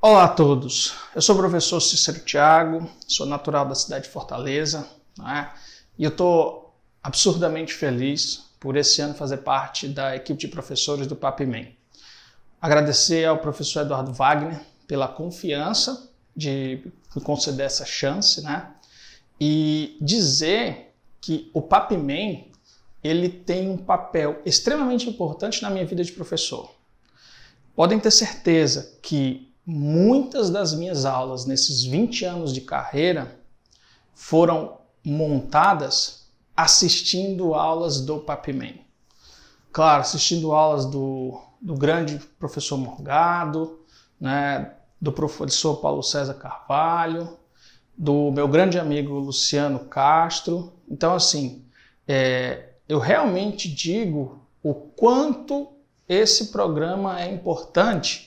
Olá a todos, eu sou o professor Cícero Thiago, sou natural da cidade de Fortaleza, né? E eu estou absurdamente feliz por esse ano fazer parte da equipe de professores do PAPMEM. Agradecer ao professor Eduardo Wagner pela confiança de me conceder essa chance, né? E dizer que o PAPMEM ele tem um papel extremamente importante na minha vida de professor. Podem ter certeza que muitas das minhas aulas nesses 20 anos de carreira foram montadas assistindo aulas do PAPMEM. Claro, assistindo aulas do grande professor Morgado, né, do professor Paulo César Carvalho, do meu grande amigo Luciano Castro. Então, assim, eu realmente digo o quanto esse programa é importante,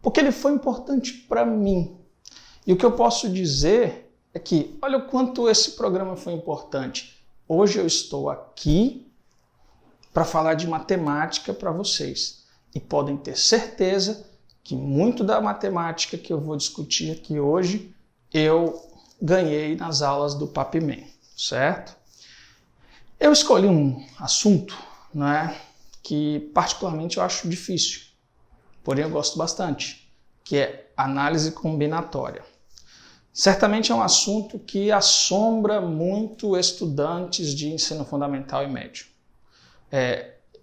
porque ele foi importante para mim. E o que eu posso dizer é que, olha o quanto esse programa foi importante. Hoje eu estou aqui para falar de matemática para vocês. E podem ter certeza que muito da matemática que eu vou discutir aqui hoje, eu ganhei nas aulas do PAPMEM, certo? Eu escolhi um assunto, né, que particularmente eu acho difícil, porém eu gosto bastante, que é análise combinatória. Certamente é um assunto que assombra muito estudantes de ensino fundamental e médio.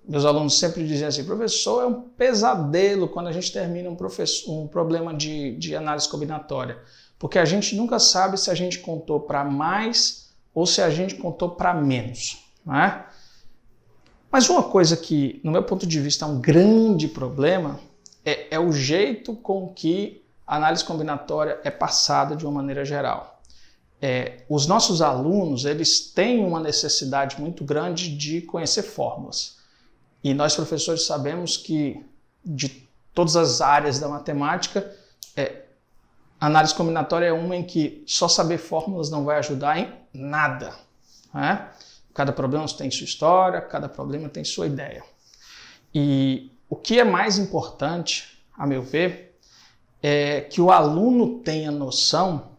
Meus alunos sempre dizem assim, professor, é um pesadelo quando a gente termina um problema de análise combinatória, porque a gente nunca sabe se a gente contou para mais ou se a gente contou para menos, não é? Mas uma coisa que, no meu ponto de vista, é um grande problema é o jeito com que a análise combinatória é passada de uma maneira geral. Os nossos alunos, eles têm uma necessidade muito grande de conhecer fórmulas. E nós, professores, sabemos que de todas as áreas da matemática, a análise combinatória é uma em que só saber fórmulas não vai ajudar em nada, né? Cada problema tem sua história, cada problema tem sua ideia. E o que é mais importante, a meu ver, é que o aluno tenha noção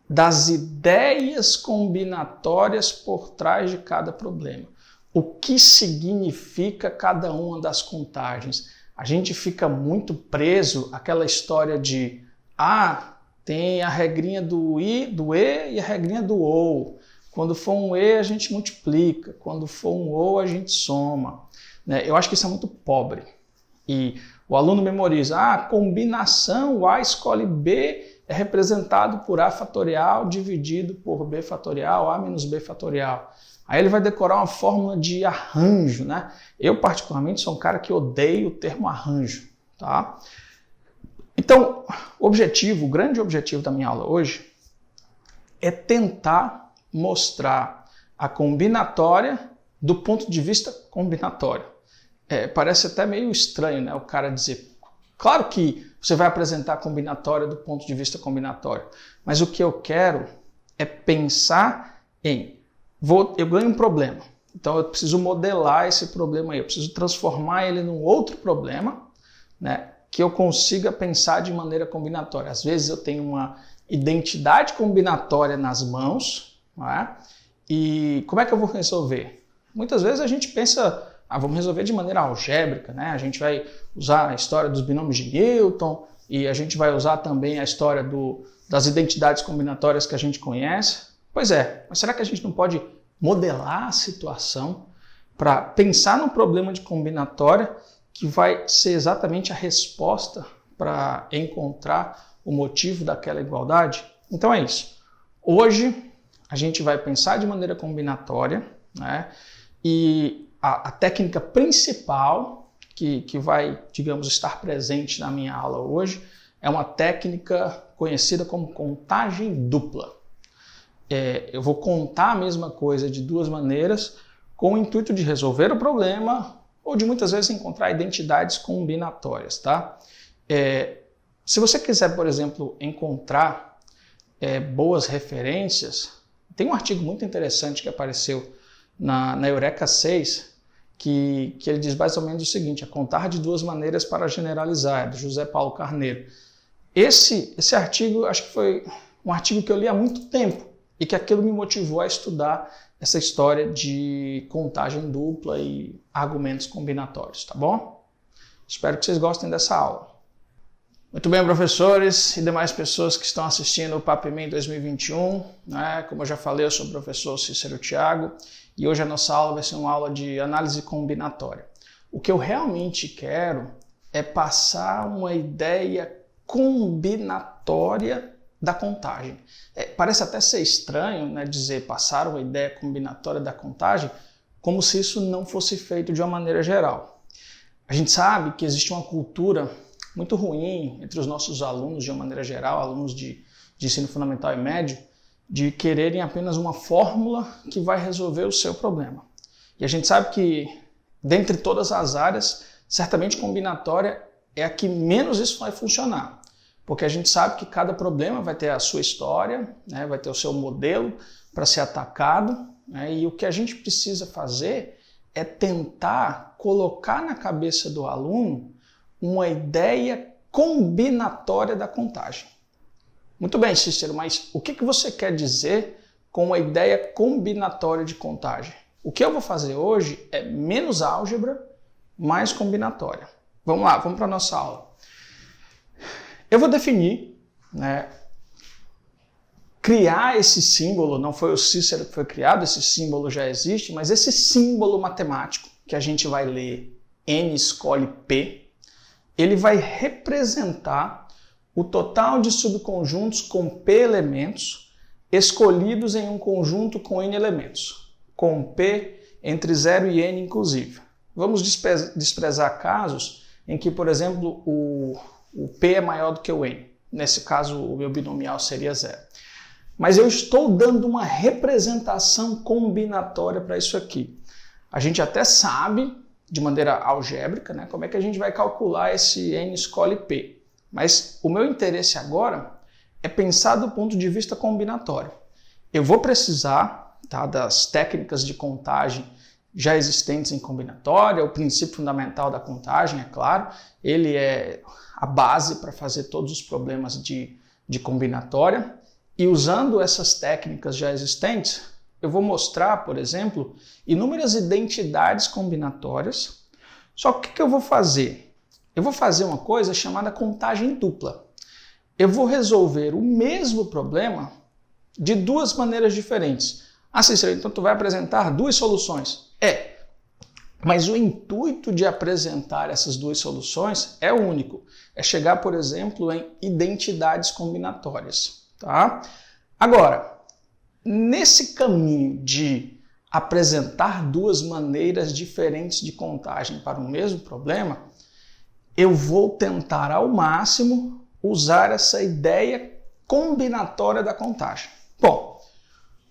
das ideias combinatórias por trás de cada problema. O que significa cada uma das contagens. A gente fica muito preso àquela história de tem a regrinha do E e a regrinha do OU. Quando for um E, a gente multiplica. Quando for um OU, a gente soma. Eu acho que isso é muito pobre. E o aluno memoriza, a combinação A escolhe B é representado por A fatorial dividido por B fatorial, A menos B fatorial. Aí ele vai decorar uma fórmula de arranjo, né? Eu, particularmente, sou um cara que odeio o termo arranjo, tá? Então, o grande objetivo da minha aula hoje é tentar mostrar a combinatória do ponto de vista combinatório. Parece até meio estranho, né? O cara dizer, claro que você vai apresentar a combinatória do ponto de vista combinatório, mas o que eu quero é pensar eu ganho um problema, então eu preciso modelar esse problema aí, eu preciso transformar ele num outro problema, né? Que eu consiga pensar de maneira combinatória. Às vezes eu tenho uma identidade combinatória nas mãos, não é? E como é que eu vou resolver? Muitas vezes a gente pensa, vamos resolver de maneira algébrica, né? A gente vai usar a história dos binômios de Newton e a gente vai usar também a história das identidades combinatórias que a gente conhece. Pois é, mas será que a gente não pode modelar a situação para pensar num problema de combinatória que vai ser exatamente a resposta para encontrar o motivo daquela igualdade? Então é isso. Hoje a gente vai pensar de maneira combinatória, né? E a técnica principal que vai, digamos, estar presente na minha aula hoje é uma técnica conhecida como contagem dupla. Eu vou contar a mesma coisa de duas maneiras com o intuito de resolver o problema ou de muitas vezes encontrar identidades combinatórias, tá? Se você quiser, por exemplo, encontrar boas referências, tem um artigo muito interessante que apareceu na Eureka 6, que ele diz mais ou menos o seguinte, a contar de duas maneiras para generalizar, é do José Paulo Carneiro. Esse artigo, acho que foi um artigo que eu li há muito tempo e que aquilo me motivou a estudar essa história de contagem dupla e argumentos combinatórios, tá bom? Espero que vocês gostem dessa aula. Muito bem, professores e demais pessoas que estão assistindo o PAPEMEM 2021, né? Como eu já falei, eu sou o professor Cícero Thiago e hoje a nossa aula vai ser uma aula de análise combinatória. O que eu realmente quero é passar uma ideia combinatória da contagem. Parece até ser estranho, né, dizer passar uma ideia combinatória da contagem, como se isso não fosse feito de uma maneira geral. A gente sabe que existe uma cultura muito ruim entre os nossos alunos, de uma maneira geral, alunos de ensino fundamental e médio, de quererem apenas uma fórmula que vai resolver o seu problema. E a gente sabe que, dentre todas as áreas, certamente combinatória é a que menos isso vai funcionar. Porque a gente sabe que cada problema vai ter a sua história, né, vai ter o seu modelo para ser atacado, né, e o que a gente precisa fazer é tentar colocar na cabeça do aluno uma ideia combinatória da contagem. Muito bem, Cícero, mas o que você quer dizer com uma ideia combinatória de contagem? O que eu vou fazer hoje é menos álgebra, mais combinatória. Vamos lá, vamos para a nossa aula. Eu vou definir, né, criar esse símbolo, não foi o Cícero que foi criado, esse símbolo já existe, mas esse símbolo matemático que a gente vai ler N escolhe P, ele vai representar o total de subconjuntos com P elementos escolhidos em um conjunto com N elementos, com P entre 0 e N inclusive. Vamos desprezar casos em que, por exemplo, o P é maior do que o N. Nesse caso, o meu binomial seria 0. Mas eu estou dando uma representação combinatória para isso aqui. A gente até sabe, de maneira algébrica, né, como é que a gente vai calcular esse N escolhe P. Mas o meu interesse agora é pensar do ponto de vista combinatório. Eu vou precisar, tá, das técnicas de contagem já existentes em combinatória, o princípio fundamental da contagem, é claro, ele é a base para fazer todos os problemas de combinatória, e usando essas técnicas já existentes, eu vou mostrar, por exemplo, inúmeras identidades combinatórias. Só que o que eu vou fazer? Eu vou fazer uma coisa chamada contagem dupla. Eu vou resolver o mesmo problema de duas maneiras diferentes. Ah, Cícero, então tu vai apresentar duas soluções. Mas o intuito de apresentar essas duas soluções é único. É chegar, por exemplo, em identidades combinatórias. Tá? Agora, nesse caminho de apresentar duas maneiras diferentes de contagem para o mesmo problema, eu vou tentar ao máximo usar essa ideia combinatória da contagem. Bom,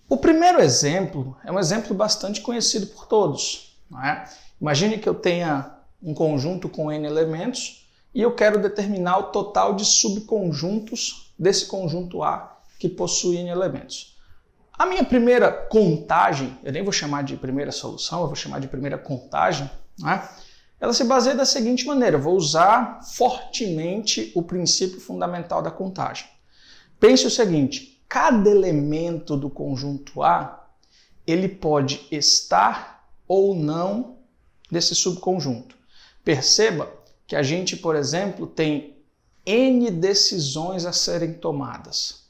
o primeiro exemplo é um exemplo bastante conhecido por todos. Não é? Imagine que eu tenha um conjunto com N elementos e eu quero determinar o total de subconjuntos desse conjunto A que possui N elementos. A minha primeira contagem, eu nem vou chamar de primeira solução, eu vou chamar de primeira contagem, não é? Ela se baseia da seguinte maneira, eu vou usar fortemente o princípio fundamental da contagem. Pense o seguinte, cada elemento do conjunto A, ele pode estar ou não desse subconjunto. Perceba que a gente, por exemplo, tem N decisões a serem tomadas.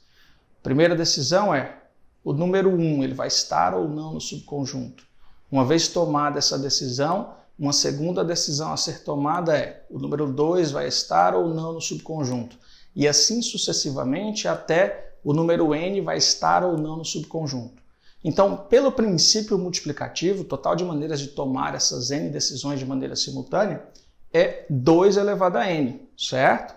A primeira decisão é o número 1, ele vai estar ou não no subconjunto. Uma vez tomada essa decisão, uma segunda decisão a ser tomada é o número 2 vai estar ou não no subconjunto. E assim sucessivamente até o número N vai estar ou não no subconjunto. Então, pelo princípio multiplicativo, o total de maneiras de tomar essas N decisões de maneira simultânea é 2 elevado a N, certo?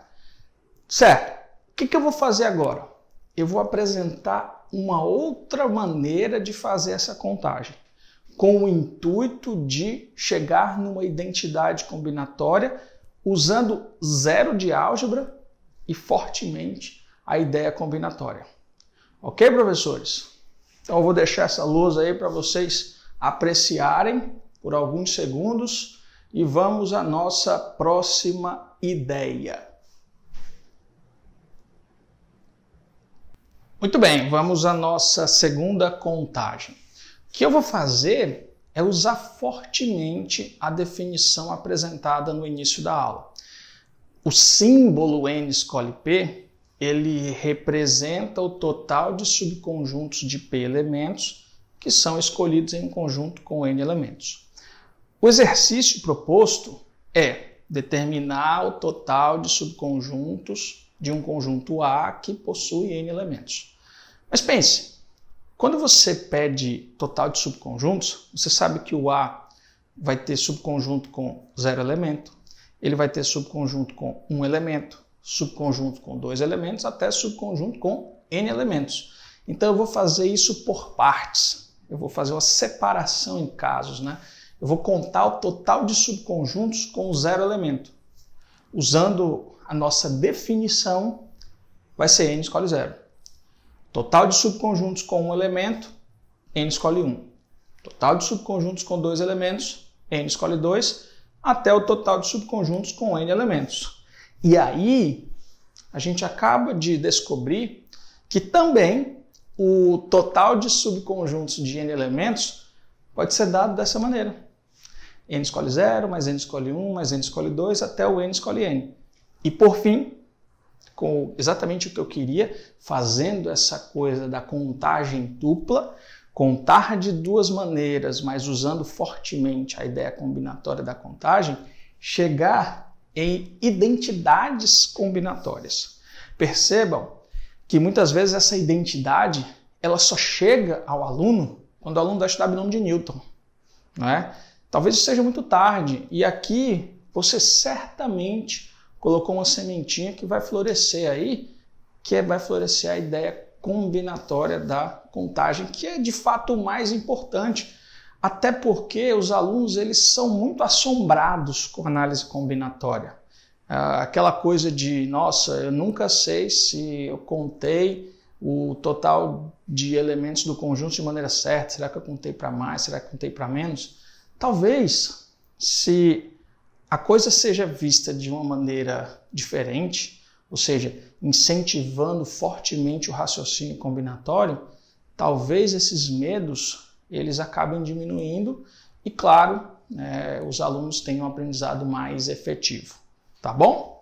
Certo. O que eu vou fazer agora? Eu vou apresentar uma outra maneira de fazer essa contagem, com o intuito de chegar numa identidade combinatória usando zero de álgebra e fortemente a ideia combinatória. Ok, professores? Então eu vou deixar essa luz aí para vocês apreciarem por alguns segundos e vamos à nossa próxima ideia. Muito bem, vamos à nossa segunda contagem. O que eu vou fazer é usar fortemente a definição apresentada no início da aula. O símbolo N escolhe P, ele representa o total de subconjuntos de P elementos que são escolhidos em um conjunto com N elementos. O exercício proposto é determinar o total de subconjuntos de um conjunto A que possui N elementos. Mas pense, quando você pede total de subconjuntos, você sabe que o A vai ter subconjunto com 0 elemento, ele vai ter subconjunto com 1 elemento, subconjunto com 2 elementos, até subconjunto com N elementos. Então eu vou fazer isso por partes, eu vou fazer uma separação em casos, né? Eu vou contar o total de subconjuntos com 0 elemento. Usando a nossa definição, vai ser N escolhe 0. Total de subconjuntos com 1 elemento, N escolhe 1. Total de subconjuntos com 2 elementos, N escolhe 2, até o total de subconjuntos com N elementos. E aí, a gente acaba de descobrir que também o total de subconjuntos de N elementos pode ser dado dessa maneira. N escolhe 0, mais N escolhe 1, mais N escolhe 2, até o N escolhe N. E por fim, com exatamente o que eu queria, fazendo essa coisa da contagem dupla, contar de duas maneiras, mas usando fortemente a ideia combinatória da contagem, chegar em identidades combinatórias. Percebam que muitas vezes essa identidade ela só chega ao aluno quando o aluno vai estudar binômio de Newton, não é? Talvez isso seja muito tarde, e aqui você certamente colocou uma sementinha que vai florescer aí, vai florescer a ideia combinatória da contagem, que é de fato o mais importante, até porque os alunos eles são muito assombrados com análise combinatória. Aquela coisa de, nossa, eu nunca sei se eu contei o total de elementos do conjunto de maneira certa, será que eu contei para mais, será que eu contei para menos? Talvez, se a coisa seja vista de uma maneira diferente, ou seja, incentivando fortemente o raciocínio combinatório, talvez esses medos eles acabem diminuindo e, claro, os alunos tenham um aprendizado mais efetivo. Tá bom?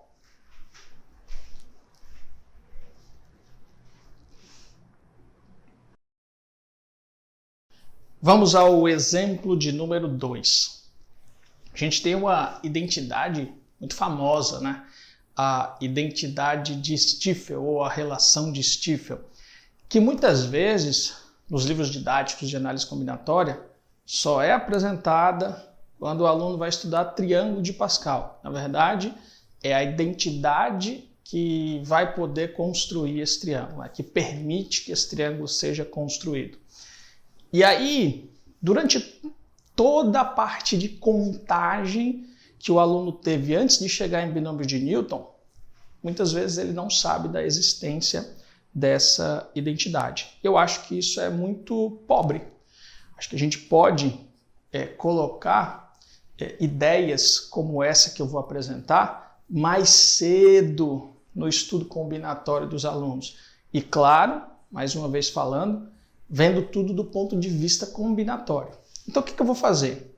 Vamos ao exemplo de número 2. A gente tem uma identidade muito famosa, né? A identidade de Stiefel, ou a relação de Stiefel, que muitas vezes, nos livros didáticos de análise combinatória, só é apresentada quando o aluno vai estudar triângulo de Pascal. Na verdade, é a identidade que vai poder construir esse triângulo, que permite que esse triângulo seja construído. E aí, durante toda a parte de contagem que o aluno teve antes de chegar em binômio de Newton, muitas vezes ele não sabe da existência dessa identidade. Eu acho que isso é muito pobre. Acho que a gente pode colocar ideias como essa que eu vou apresentar mais cedo no estudo combinatório dos alunos. E claro, mais uma vez falando, vendo tudo do ponto de vista combinatório. Então o que eu vou fazer?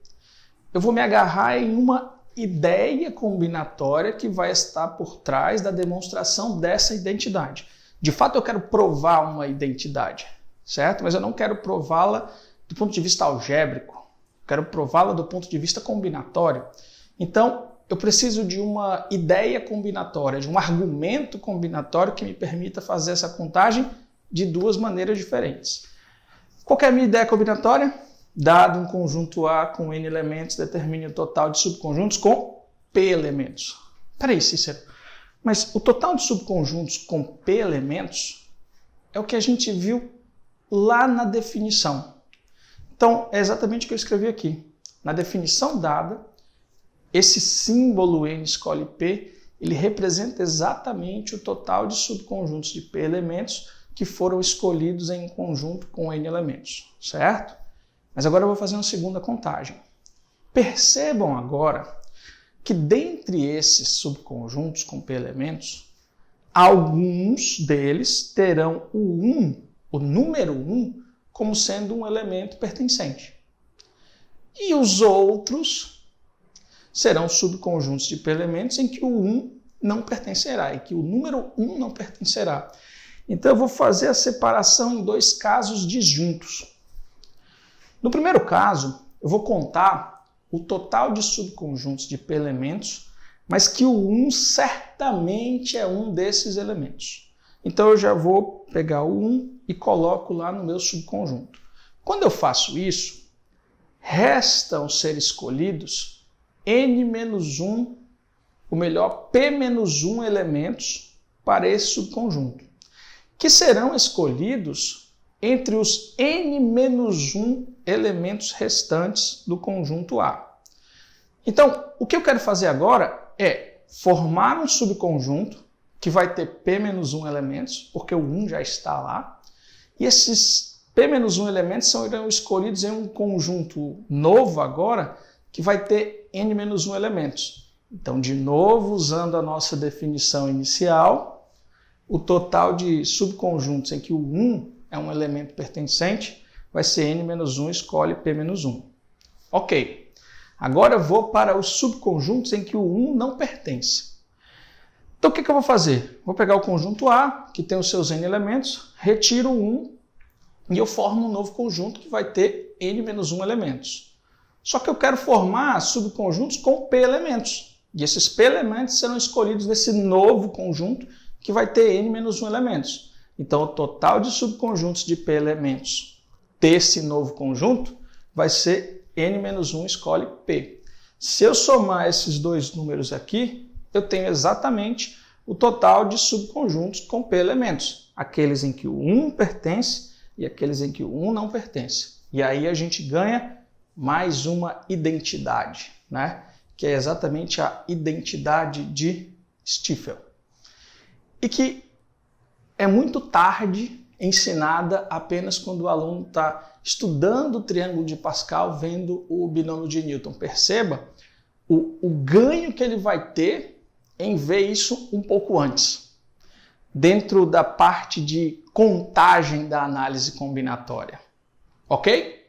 Eu vou me agarrar em uma ideia combinatória que vai estar por trás da demonstração dessa identidade. De fato, eu quero provar uma identidade, certo? Mas eu não quero prová-la do ponto de vista algébrico. Eu quero prová-la do ponto de vista combinatório. Então, eu preciso de uma ideia combinatória, de um argumento combinatório que me permita fazer essa contagem de duas maneiras diferentes. Qual é a minha ideia combinatória? Dado um conjunto A com N elementos, determine o total de subconjuntos com P elementos. Peraí, Cícero, mas o total de subconjuntos com P elementos é o que a gente viu lá na definição. Então, é exatamente o que eu escrevi aqui. Na definição dada, esse símbolo N escolhe P, ele representa exatamente o total de subconjuntos de P elementos que foram escolhidos em um conjunto com N elementos, certo? Mas agora eu vou fazer uma segunda contagem. Percebam agora que dentre esses subconjuntos com P elementos, alguns deles terão o número 1, como sendo um elemento pertencente. E os outros serão subconjuntos de elementos em que o 1 não pertencerá, em que o número 1 não pertencerá. Então eu vou fazer a separação em dois casos disjuntos. No primeiro caso, eu vou contar o total de subconjuntos de elementos, mas que o 1 certamente é um desses elementos. Então eu já vou pegar o 1 e coloco lá no meu subconjunto. Quando eu faço isso, restam ser escolhidos n-1, ou melhor, p-1 elementos para esse subconjunto, que serão escolhidos entre os n-1 elementos restantes do conjunto A. Então, o que eu quero fazer agora é formar um subconjunto que vai ter p-1 elementos, porque o 1 já está lá, e esses p-1 elementos serão escolhidos em um conjunto novo agora, que vai ter n-1 elementos. Então, de novo, usando a nossa definição inicial, o total de subconjuntos em que o 1 é um elemento pertencente vai ser n-1 escolhe p-1. Ok. Agora eu vou para os subconjuntos em que o 1 não pertence. Então o que eu vou fazer? Vou pegar o conjunto A, que tem os seus n elementos, retiro o 1 e eu formo um novo conjunto que vai ter n-1 elementos. Só que eu quero formar subconjuntos com p elementos. E esses p elementos serão escolhidos desse novo conjunto que vai ter n-1 elementos. Então o total de subconjuntos de p elementos desse novo conjunto vai ser n-1 escolhe p. Se eu somar esses dois números aqui, eu tenho exatamente o total de subconjuntos com p elementos. Aqueles em que o 1 pertence e aqueles em que o 1 não pertence. E aí a gente ganha mais uma identidade, né? Que é exatamente a identidade de Stiefel. E que é muito tarde ensinada apenas quando o aluno está estudando o triângulo de Pascal, vendo o binômio de Newton. Perceba o ganho que ele vai ter em ver isso um pouco antes, dentro da parte de contagem da análise combinatória. Ok?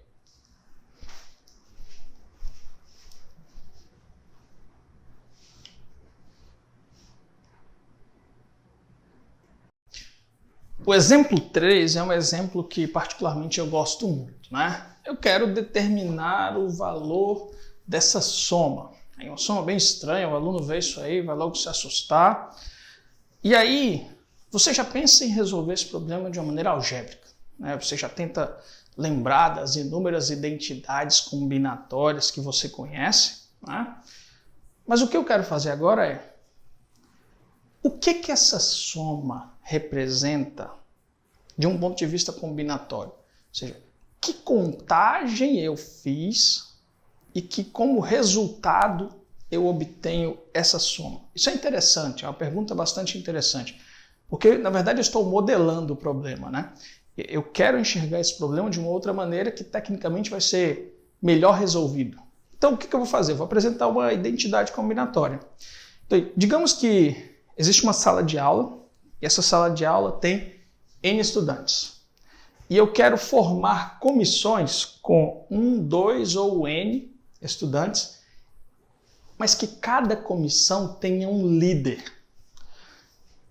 O exemplo 3 é um exemplo que particularmente eu gosto muito, né? Eu quero determinar o valor dessa soma. É uma soma bem estranha, o aluno vê isso aí, vai logo se assustar. E aí, você já pensa em resolver esse problema de uma maneira algébrica, né? Você já tenta lembrar das inúmeras identidades combinatórias que você conhece, né? Mas o que eu quero fazer agora é: o que essa soma representa de um ponto de vista combinatório? Ou seja, que contagem eu fiz e que, como resultado, eu obtenho essa soma? Isso é interessante, é uma pergunta bastante interessante, porque, na verdade, eu estou modelando o problema, né? Eu quero enxergar esse problema de uma outra maneira que, tecnicamente, vai ser melhor resolvido. Então, o que eu vou fazer? Eu vou apresentar uma identidade combinatória. Então, digamos que existe uma sala de aula, e essa sala de aula tem N estudantes. E eu quero formar comissões com 1, 2 ou N estudantes, mas que cada comissão tenha um líder.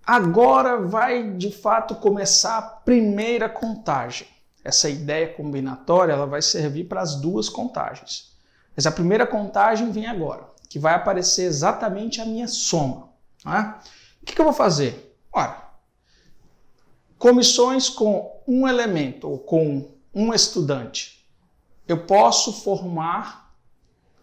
Agora vai, de fato, começar a primeira contagem. Essa ideia combinatória ela vai servir para as duas contagens. Mas a primeira contagem vem agora, que vai aparecer exatamente a minha soma. Né? O que eu vou fazer? Ora, comissões com um elemento ou com um estudante. Eu posso formar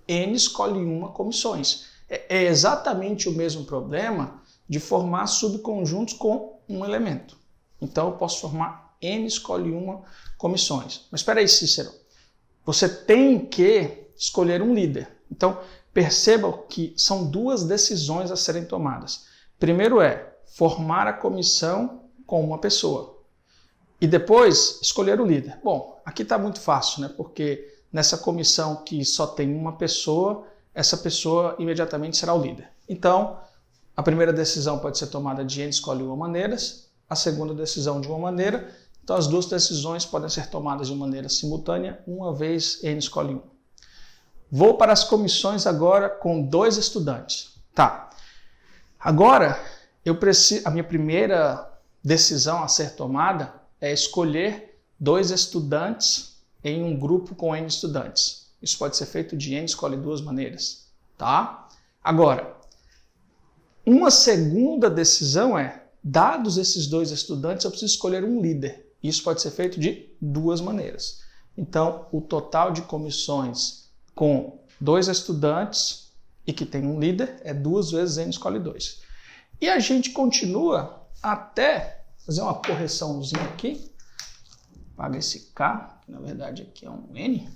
N escolhe uma comissões. É exatamente o mesmo problema de formar subconjuntos com um elemento. Então eu posso formar N escolhe uma comissões. Mas espera aí, Cícero. Você tem que escolher um líder. Então perceba que são duas decisões a serem tomadas. Primeiro é formar a comissão com uma pessoa. E depois escolher o líder. Bom, aqui está muito fácil, né? Porque nessa comissão que só tem uma pessoa, essa pessoa imediatamente será o líder. Então, a primeira decisão pode ser tomada de n escolhe uma maneiras, a segunda decisão de uma maneira, então as duas decisões podem ser tomadas de maneira simultânea, uma vez n escolhe 1. Vou para as comissões agora com 2 estudantes. Tá. Agora, a minha primeira decisão a ser tomada é escolher 2 estudantes em um grupo com n estudantes. Isso pode ser feito de n escolhe 2 maneiras. Tá? Agora, uma segunda decisão é, dados esses 2 estudantes, eu preciso escolher um líder. Isso pode ser feito de 2 maneiras. Então, o total de comissões com 2 estudantes e que tem um líder é 2 vezes n escolhe 2. E a gente continua até fazer uma correçãozinha aqui. Apaga esse K, que na verdade aqui é um N.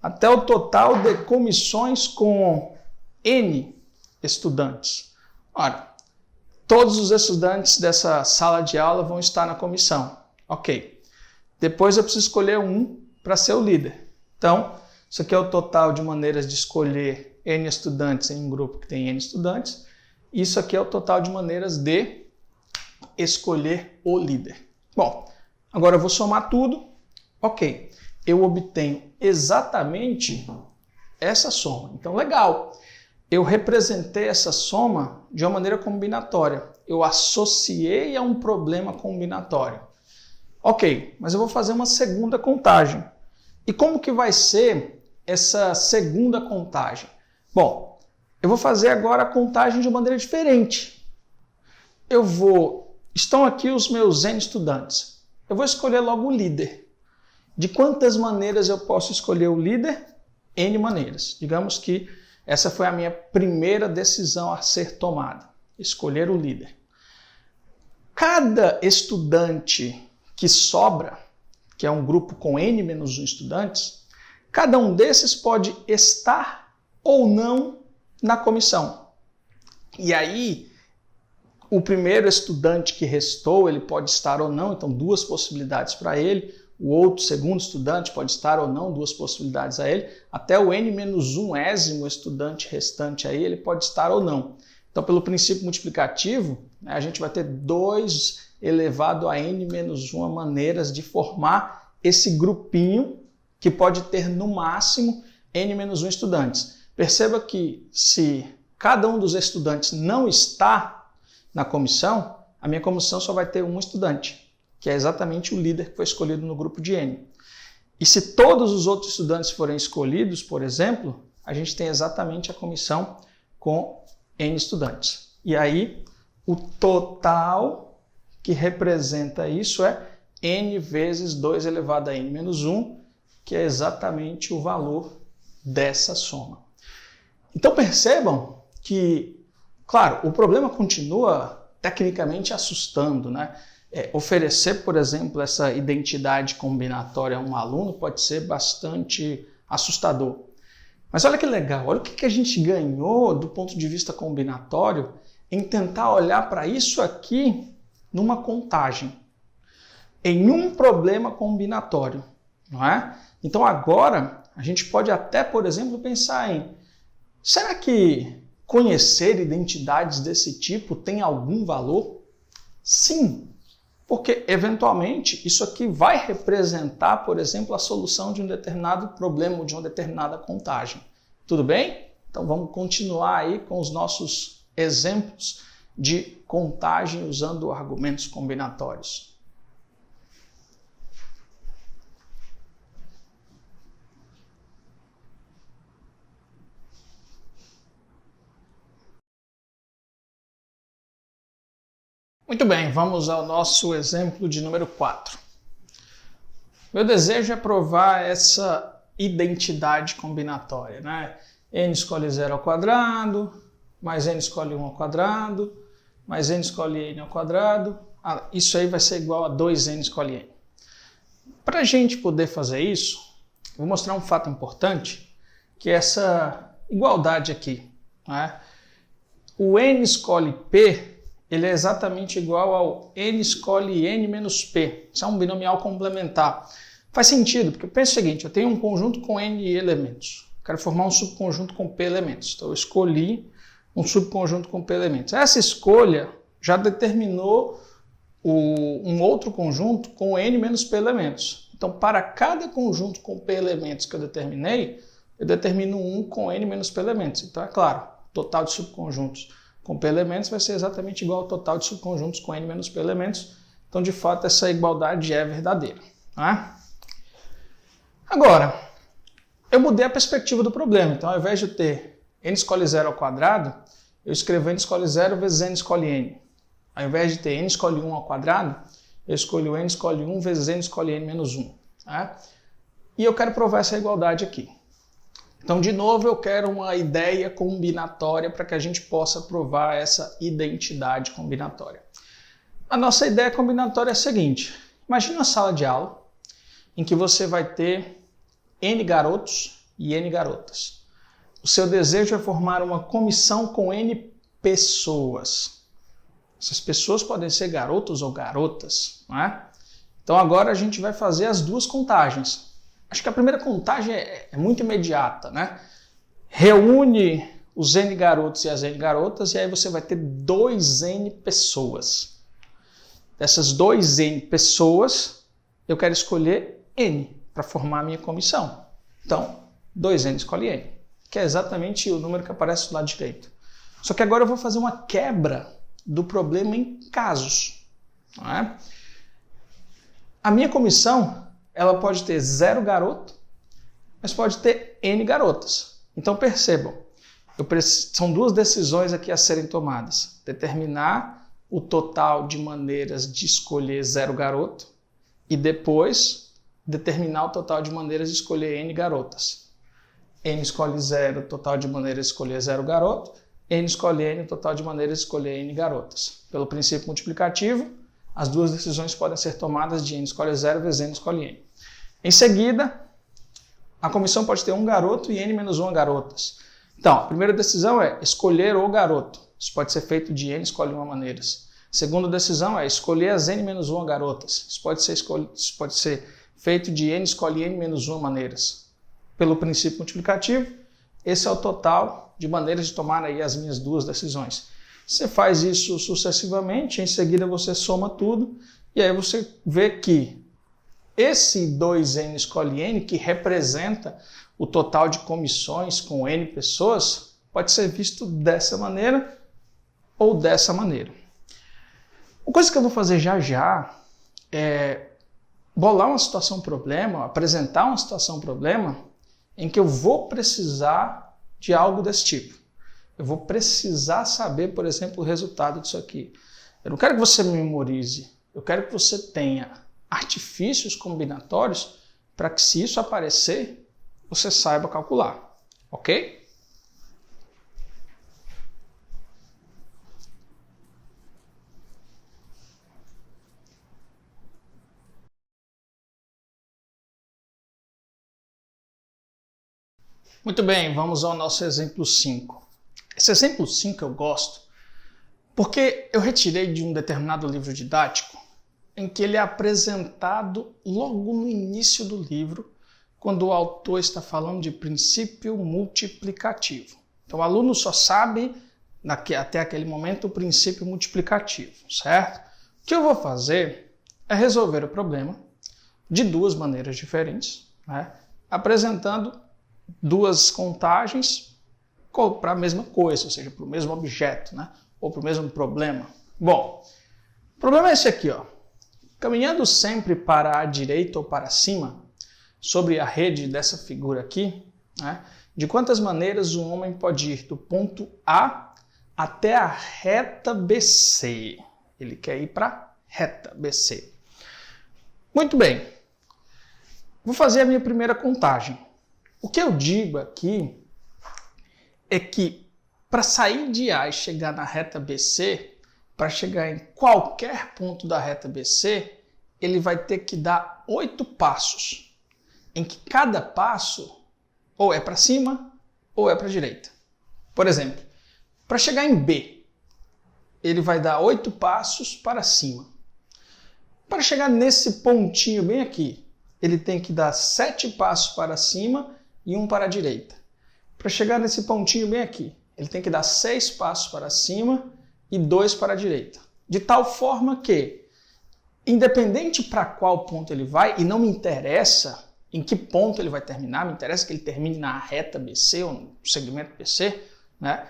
Até o total de comissões com n estudantes. Ora, todos os estudantes dessa sala de aula vão estar na comissão. Ok. Depois eu preciso escolher um para ser o líder. Então, isso aqui é o total de maneiras de escolher n estudantes em um grupo que tem n estudantes. Isso aqui é o total de maneiras de escolher o líder. Bom, agora eu vou somar tudo. Ok, eu obtenho exatamente essa soma. Então, legal. Eu representei essa soma de uma maneira combinatória. Eu associei a um problema combinatório. Ok, mas eu vou fazer uma segunda contagem. E como que vai ser essa segunda contagem? Bom, eu vou fazer agora a contagem de uma maneira diferente. Estão aqui os meus n estudantes. Eu vou escolher logo o líder. De quantas maneiras eu posso escolher o líder? N maneiras. Digamos que essa foi a minha primeira decisão a ser tomada. Escolher o líder. Cada estudante que sobra, que é um grupo com n-1 estudantes, cada um desses pode estar ou não na comissão. E aí, o primeiro estudante que restou, ele pode estar ou não, então 2 possibilidades para ele. O outro segundo estudante pode estar ou não, 2 possibilidades a ele. Até o n-1º estudante restante aí, ele pode estar ou não. Então, pelo princípio multiplicativo, a gente vai ter 2 elevado a n-1 maneiras de formar esse grupinho que pode ter no máximo n-1 estudantes. Perceba que se cada um dos estudantes não está na comissão, a minha comissão só vai ter um estudante, que é exatamente o líder que foi escolhido no grupo de n. E se todos os outros estudantes forem escolhidos, por exemplo, a gente tem exatamente a comissão com n estudantes. E aí, o total que representa isso é n vezes 2 elevado a n-1, que é exatamente o valor dessa soma. Então percebam que, claro, o problema continua tecnicamente assustando, né? Oferecer, por exemplo, essa identidade combinatória a um aluno pode ser bastante assustador. Mas olha que legal, olha o que a gente ganhou do ponto de vista combinatório em tentar olhar para isso aqui numa contagem, em um problema combinatório, não é? Então agora a gente pode até, por exemplo, pensar em, será que conhecer identidades desse tipo tem algum valor? Sim, porque eventualmente isso aqui vai representar, por exemplo, a solução de um determinado problema ou de uma determinada contagem. Tudo bem? Então vamos continuar aí com os nossos exemplos de contagem usando argumentos combinatórios. Muito bem, vamos ao nosso exemplo de número 4. Meu desejo é provar essa identidade combinatória, né? N escolhe 0 ao quadrado, mais n escolhe 1 ao quadrado, mais n escolhe n ao quadrado. Isso aí vai ser igual a 2n escolhe n. Para a gente poder fazer isso, eu vou mostrar um fato importante, que é essa igualdade aqui, né? O n escolhe p, ele é exatamente igual ao n escolhe n menos p. Isso é um binomial complementar. Faz sentido, porque pensa o seguinte, eu tenho um conjunto com n elementos. Quero formar um subconjunto com p elementos. Então eu escolhi um subconjunto com P elementos. Essa escolha já determinou um outro conjunto com N menos P elementos. Então, para cada conjunto com P elementos que eu determino um com N menos P elementos. Então, é claro, o total de subconjuntos com P elementos vai ser exatamente igual ao total de subconjuntos com N menos P elementos. Então, de fato, essa igualdade é verdadeira. Tá? Agora, eu mudei a perspectiva do problema. Então, ao invés de ter n escolhe 0 ao quadrado, eu escrevo n escolhe 0 vezes n escolhe n. Ao invés de ter n escolhe 1 ao quadrado, eu escolho n escolhe 1 vezes n escolhe n menos 1. Tá? E eu quero provar essa igualdade aqui. Então, de novo, eu quero uma ideia combinatória para que a gente possa provar essa identidade combinatória. A nossa ideia combinatória é a seguinte. Imagine uma sala de aula em que você vai ter N garotos e N garotas. O seu desejo é formar uma comissão com N pessoas. Essas pessoas podem ser garotos ou garotas, não é? Então agora a gente vai fazer as duas contagens. Acho que a primeira contagem é muito imediata, né? Reúne os N garotos e as N garotas e aí você vai ter 2N pessoas. Dessas 2N pessoas, eu quero escolher N para formar a minha comissão. Então, 2N escolhe N, que é exatamente o número que aparece do lado direito. Só que agora eu vou fazer uma quebra do problema em casos. Não é? A minha comissão, ela pode ter 0 garoto, mas pode ter N garotas. Então percebam, são duas decisões aqui a serem tomadas. Determinar o total de maneiras de escolher 0 garoto e depois determinar o total de maneiras de escolher N garotas. N escolhe 0, total de maneiras de escolher 0 garoto. N escolhe N, total de maneiras de escolher N garotas. Pelo princípio multiplicativo, as duas decisões podem ser tomadas de N escolhe 0 vezes N escolhe N. Em seguida, a comissão pode ter 1 garoto e N menos 1 garotas. Então, a primeira decisão é escolher o garoto. Isso pode ser feito de N escolhe 1 maneiras. A segunda decisão é escolher as N menos 1 garotas. Isso pode ser feito de N escolhe N menos 1 maneiras. Pelo princípio multiplicativo, esse é o total de maneiras de tomar aí as minhas duas decisões. Você faz isso sucessivamente, em seguida você soma tudo, e aí você vê que esse 2N escolhe N, que representa o total de comissões com N pessoas, pode ser visto dessa maneira ou dessa maneira. Uma coisa que eu vou fazer já já é bolar uma situação-problema, apresentar uma situação-problema em que eu vou precisar de algo desse tipo. Eu vou precisar saber, por exemplo, o resultado disso aqui. Eu não quero que você memorize, eu quero que você tenha artifícios combinatórios para que, se isso aparecer, você saiba calcular, ok? Muito bem, vamos ao nosso exemplo 5. Esse exemplo 5 eu gosto porque eu retirei de um determinado livro didático em que ele é apresentado logo no início do livro, quando o autor está falando de princípio multiplicativo. Então o aluno só sabe, até aquele momento, o princípio multiplicativo, certo? O que eu vou fazer é resolver o problema de duas maneiras diferentes, né? Apresentando duas contagens para a mesma coisa, ou seja, para o mesmo objeto, né? Ou para o mesmo problema. Bom, o problema é esse aqui, ó. Caminhando sempre para a direita ou para cima, sobre a rede dessa figura aqui, né? De quantas maneiras um homem pode ir do ponto A até a reta BC? Ele quer ir para a reta BC. Muito bem. Vou fazer a minha primeira contagem. O que eu digo aqui é que para sair de A e chegar na reta BC, para chegar em qualquer ponto da reta BC, ele vai ter que dar 8 passos, em que cada passo ou é para cima ou é para a direita. Por exemplo, para chegar em B, ele vai dar 8 passos para cima. Para chegar nesse pontinho bem aqui, ele tem que dar 7 passos para cima e 1 para a direita. Para chegar nesse pontinho bem aqui, ele tem que dar 6 passos para cima e 2 para a direita. De tal forma que, independente para qual ponto ele vai, e não me interessa em que ponto ele vai terminar, me interessa que ele termine na reta BC ou no segmento BC, né?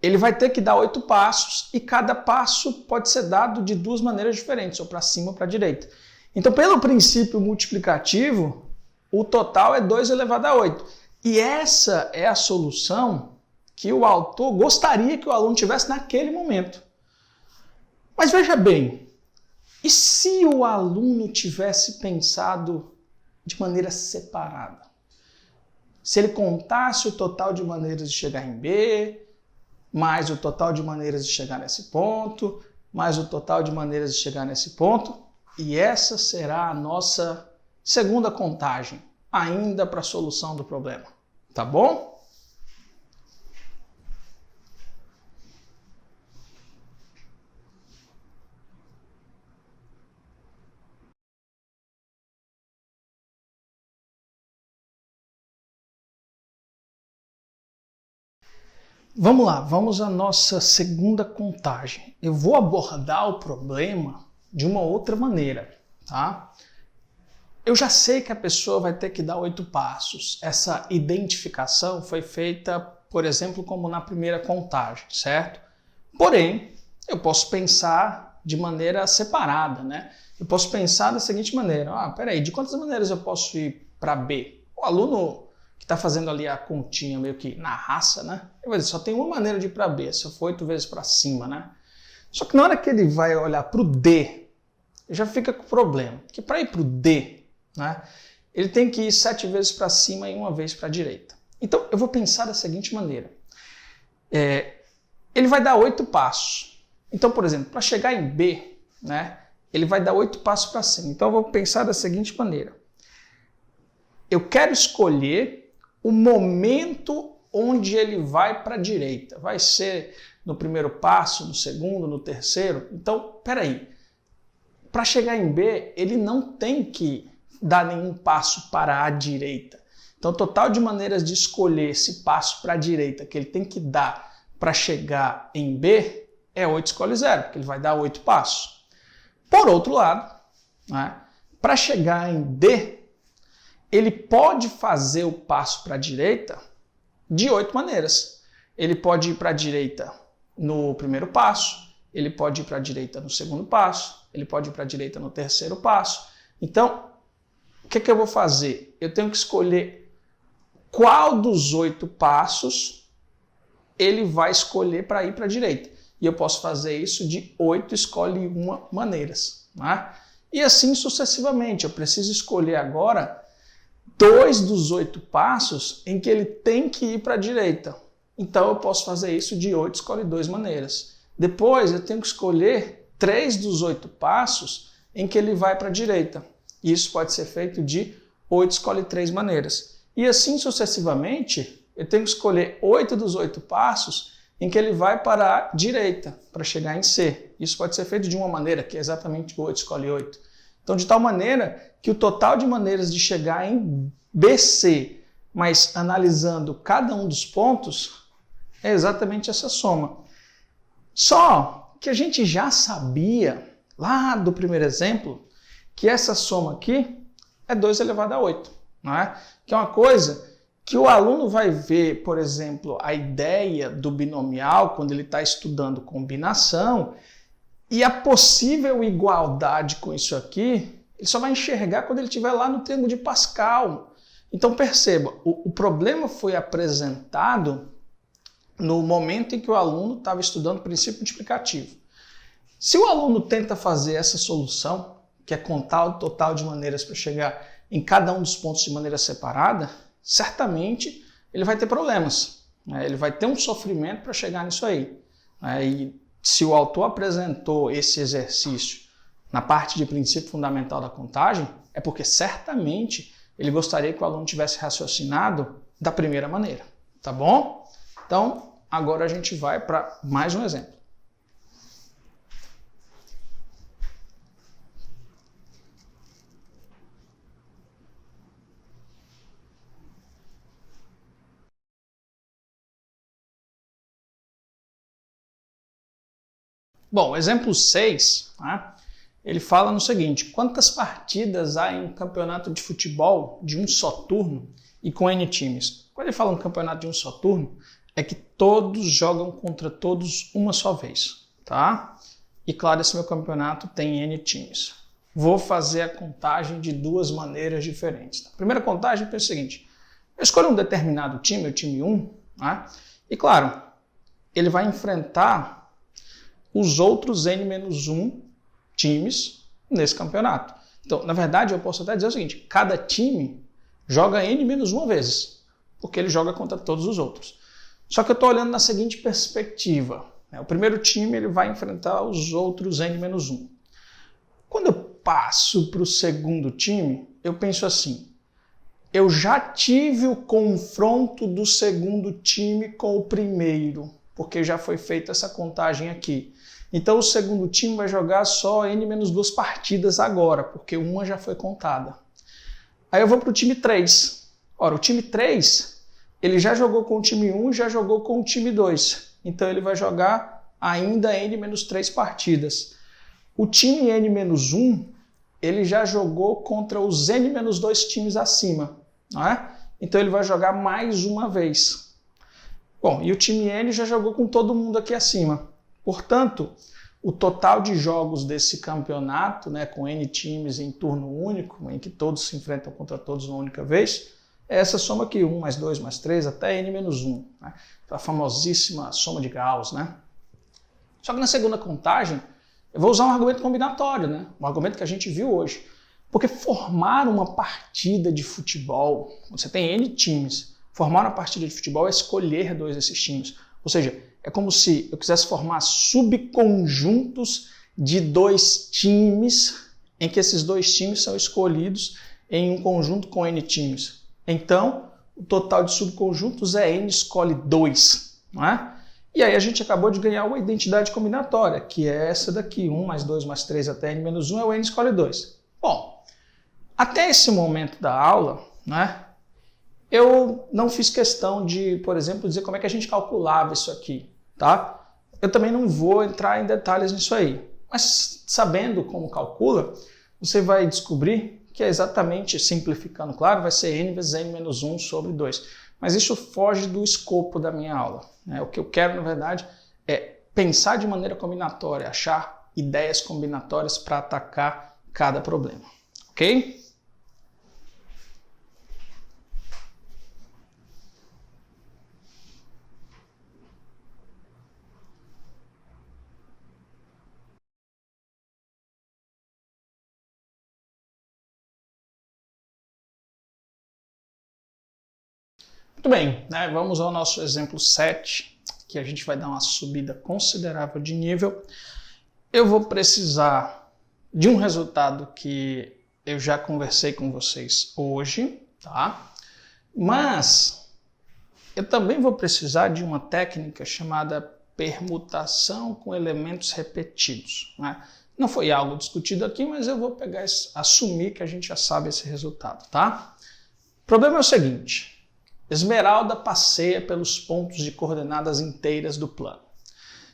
Ele vai ter que dar 8 passos e cada passo pode ser dado de 2 maneiras diferentes, ou para cima ou para a direita. Então, pelo princípio multiplicativo, o total é 2 elevado a 8. E essa é a solução que o autor gostaria que o aluno tivesse naquele momento. Mas veja bem, e se o aluno tivesse pensado de maneira separada? Se ele contasse o total de maneiras de chegar em B, mais o total de maneiras de chegar nesse ponto, mais o total de maneiras de chegar nesse ponto, e essa será a nossa segunda contagem, ainda para a solução do problema. Tá bom? Vamos lá, vamos à nossa segunda contagem. Eu vou abordar o problema de uma outra maneira, tá? Eu já sei que a pessoa vai ter que dar 8 passos. Essa identificação foi feita, por exemplo, como na primeira contagem, certo? Porém, eu posso pensar de maneira separada, né? Eu posso pensar da seguinte maneira: peraí, de quantas maneiras eu posso ir para B? O aluno que está fazendo ali a continha meio que na raça, né? Eu vou dizer, só tem uma maneira de ir para B, se eu for 8 vezes para cima, né? Só que na hora que ele vai olhar para o D, já fica com problema. Porque para ir para o D, né, ele tem que ir 7 vezes para cima e 1 vez para a direita. Então, eu vou pensar da seguinte maneira. Ele vai dar 8 passos. Então, por exemplo, para chegar em B, né, ele vai dar 8 passos para cima. Então, eu vou pensar da seguinte maneira. Eu quero escolher o momento onde ele vai para a direita. Vai ser no primeiro passo, no segundo, no terceiro? Então, peraí. Para chegar em B, ele não tem que dar nenhum passo para a direita. Então, o total de maneiras de escolher esse passo para a direita que ele tem que dar para chegar em B é 8 escolhe 0, porque ele vai dar 8 passos. Por outro lado, né, para chegar em D, ele pode fazer o passo para a direita de 8 maneiras. Ele pode ir para a direita no primeiro passo, ele pode ir para a direita no segundo passo, ele pode ir para a direita no terceiro passo. Então, o que eu vou fazer? Eu tenho que escolher qual dos 8 passos ele vai escolher para ir para a direita. E eu posso fazer isso de 8 escolhe 1 maneiras. Né? E assim sucessivamente. Eu preciso escolher agora 2 dos 8 passos em que ele tem que ir para a direita. Então eu posso fazer isso de 8 escolhe 2 maneiras. Depois eu tenho que escolher 3 dos 8 passos em que ele vai para a direita. Isso pode ser feito de 8 escolhe 3 maneiras. E assim sucessivamente, eu tenho que escolher 8 dos 8 passos em que ele vai para a direita, para chegar em C. Isso pode ser feito de uma maneira, que é exatamente 8 escolhe 8. Então, de tal maneira que o total de maneiras de chegar em BC, mas analisando cada um dos pontos, é exatamente essa soma. Só que a gente já sabia, lá do primeiro exemplo, que essa soma aqui é 2 elevado a 8, não é? Que é uma coisa que o aluno vai ver, por exemplo, a ideia do binomial, quando ele está estudando combinação, e a possível igualdade com isso aqui, ele só vai enxergar quando ele estiver lá no triângulo de Pascal. Então perceba, o problema foi apresentado no momento em que o aluno estava estudando o princípio multiplicativo. Se o aluno tenta fazer essa solução, que é contar o total de maneiras para chegar em cada um dos pontos de maneira separada, certamente ele vai ter problemas. Ele vai ter um sofrimento para chegar nisso aí. E se o autor apresentou esse exercício na parte de princípio fundamental da contagem, é porque certamente ele gostaria que o aluno tivesse raciocinado da primeira maneira. Tá bom? Então, agora a gente vai para mais um exemplo. Bom, exemplo 6, né, ele fala no seguinte: quantas partidas há em um campeonato de futebol de um só turno e com N times? Quando ele fala um campeonato de um só turno, é que todos jogam contra todos uma só vez, tá? E claro, esse meu campeonato tem N times. Vou fazer a contagem de duas maneiras diferentes. A primeira contagem é o seguinte: eu escolho um determinado time, o time 1, né? E claro, ele vai enfrentar os outros N-1 times nesse campeonato. Então, na verdade, eu posso até dizer o seguinte: cada time joga N-1 vezes, porque ele joga contra todos os outros. Só que eu estou olhando na seguinte perspectiva, né? O primeiro time ele vai enfrentar os outros N-1. Quando eu passo para o segundo time, eu penso assim: eu já tive o confronto do segundo time com o primeiro, porque já foi feita essa contagem aqui. Então o segundo time vai jogar só N-2 partidas agora, porque uma já foi contada. Aí eu vou para o time 3. Ora, o time 3, ele já jogou com o time 1 e já jogou com o time 2. Então ele vai jogar ainda N-3 partidas. O time N-1, ele já jogou contra os N-2 times acima, não é? Então ele vai jogar mais uma vez. Bom, e o time N já jogou com todo mundo aqui acima. Portanto, o total de jogos desse campeonato, né, com N times em turno único, em que todos se enfrentam contra todos uma única vez, é essa soma aqui, 1 mais 2 mais 3 até N-1. Né? A famosíssima soma de Gauss. Né? Só que na segunda contagem, eu vou usar um argumento combinatório, né? Um argumento que a gente viu hoje. Porque formar uma partida de futebol, você tem N times, formar uma partida de futebol é escolher dois desses times. Ou seja, é como se eu quisesse formar subconjuntos de dois times, em que esses dois times são escolhidos em um conjunto com N times. Então, o total de subconjuntos é N escolhe 2, não é? E aí a gente acabou de ganhar uma identidade combinatória, que é essa daqui, 1 mais 2 mais 3 até N-1 é o N escolhe 2. Bom, até esse momento da aula, né, eu não fiz questão de, por exemplo, dizer como é que a gente calculava isso aqui, tá? Eu também não vou entrar em detalhes nisso aí, mas sabendo como calcula, você vai descobrir que é exatamente, simplificando, claro, vai ser N vezes N-1 sobre 2. Mas isso foge do escopo da minha aula. Né? O que eu quero, na verdade, é pensar de maneira combinatória, achar ideias combinatórias para atacar cada problema. Ok? Muito bem, né? Vamos ao nosso exemplo 7, que a gente vai dar uma subida considerável de nível. Eu vou precisar de um resultado que eu já conversei com vocês hoje, tá? Mas eu também vou precisar de uma técnica chamada permutação com elementos repetidos, né? Não foi algo discutido aqui, mas eu vou pegar assumir que a gente já sabe esse resultado, tá? O problema é o seguinte: Esmeralda passeia pelos pontos de coordenadas inteiras do plano.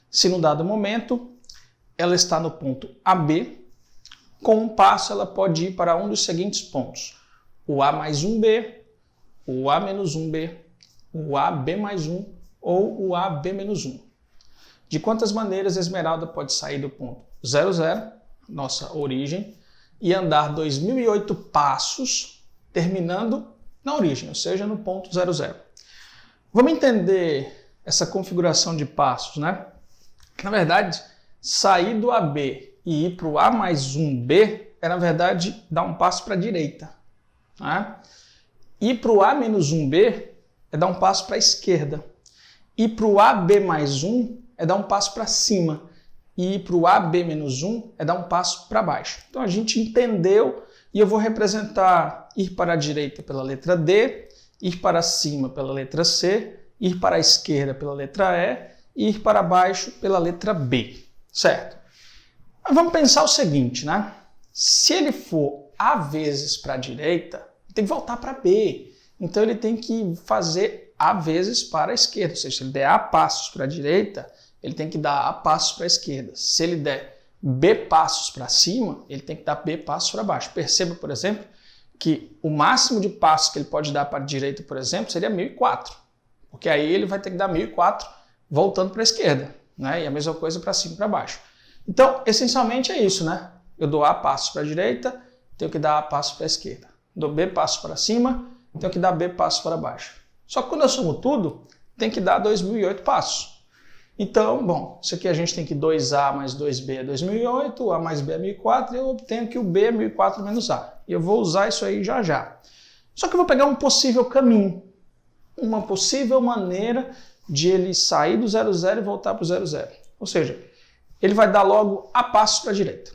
Se num dado momento ela está no ponto AB, com um passo ela pode ir para um dos seguintes pontos: o A mais 1B, o A menos 1B, o AB mais 1 ou o AB menos 1. De quantas maneiras a Esmeralda pode sair do ponto 00, nossa origem, e andar 2008 passos, terminando na origem, ou seja, no ponto 00. Vamos entender essa configuração de passos, né? Na verdade, sair do AB e ir para o A mais 1B é, na verdade, dar um passo para a direita. Né? Ir para o A menos 1B é dar um passo para a esquerda. Ir para o AB mais 1 é dar um passo para cima. E ir para o AB menos 1 é dar um passo para baixo. Então a gente entendeu. E eu vou representar ir para a direita pela letra D, ir para cima pela letra C, ir para a esquerda pela letra E e ir para baixo pela letra B, certo? Mas vamos pensar o seguinte, né? Se ele for A vezes para a direita, tem que voltar para B. Então ele tem que fazer A vezes para a esquerda, ou seja, se ele der A passos para a direita, ele tem que dar A passos para a esquerda. Se ele der B passos para cima, ele tem que dar B passos para baixo. Perceba, por exemplo, que o máximo de passos que ele pode dar para a direita, por exemplo, seria 1004. Porque aí ele vai ter que dar 1004 voltando para a esquerda, né? E a mesma coisa para cima e para baixo. Então, essencialmente é isso, né? Eu dou A passos para a direita, tenho que dar A passos para a esquerda. Dou B passos para cima, tenho que dar B passos para baixo. Só que quando eu somo tudo, tem que dar 2008 passos. Então, bom, isso aqui a gente tem que 2A mais 2B é 2008, A mais B é 1004, e eu obtenho que o B é 1004 menos A. E eu vou usar isso aí já já. Só que eu vou pegar um possível caminho, uma possível maneira de ele sair do 00 e voltar para o 00. Ou seja, ele vai dar logo A passos para a direita.